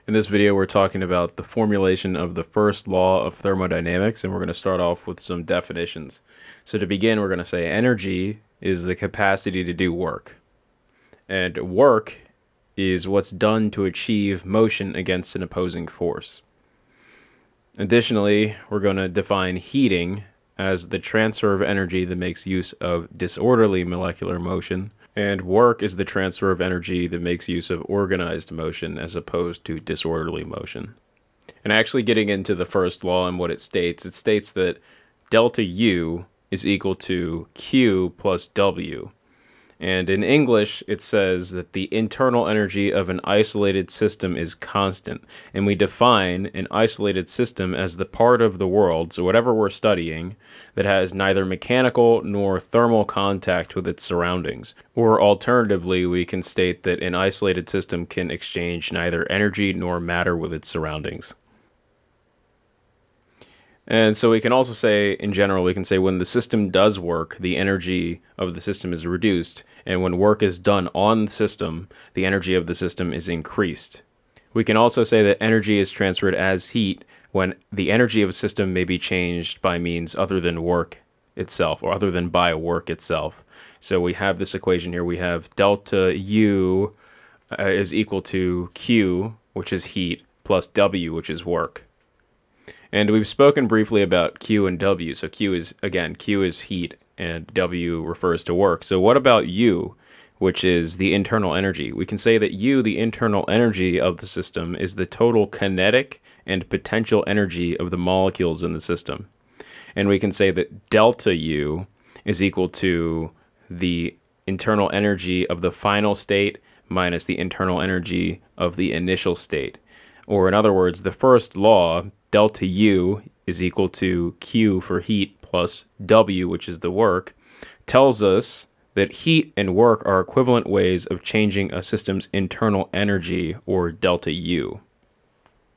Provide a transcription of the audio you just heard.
In this video, we're talking about the formulation of the first law of thermodynamics, and we're going to start off with some definitions. So to begin, we're going to say energy is the capacity to do work. And work is what's done to achieve motion against an opposing force. Additionally, we're going to define heating as the transfer of energy that makes use of disorderly molecular motion, and work is the transfer of energy that makes use of organized motion as opposed to disorderly motion. And actually getting into the first law and what it states that delta U is equal to Q plus W. And in English, it says that the internal energy of an isolated system is constant. And we define an isolated system as the part of the world, so whatever we're studying, that has neither mechanical nor thermal contact with its surroundings. Or alternatively, we can state that an isolated system can exchange neither energy nor matter with its surroundings. And so we can also say, in general, we can say when the system does work, the energy of the system is reduced, and when work is done on the system, the energy of the system is increased. We can also say that energy is transferred as heat when the energy of a system may be changed by means other than work itself, or other than by work itself. So we have this equation here. We have delta U is equal to Q, which is heat, plus W, which is work. And we've spoken briefly about Q and W. So Q is heat, and W refers to work. So what about U, which is the internal energy? We can say that U, the internal energy of the system, is the total kinetic and potential energy of the molecules in the system. And we can say that delta U is equal to the internal energy of the final state minus the internal energy of the initial state. Or in other words, the first law, delta U is equal to Q for heat plus W, which is the work, tells us that heat and work are equivalent ways of changing a system's internal energy, or delta U.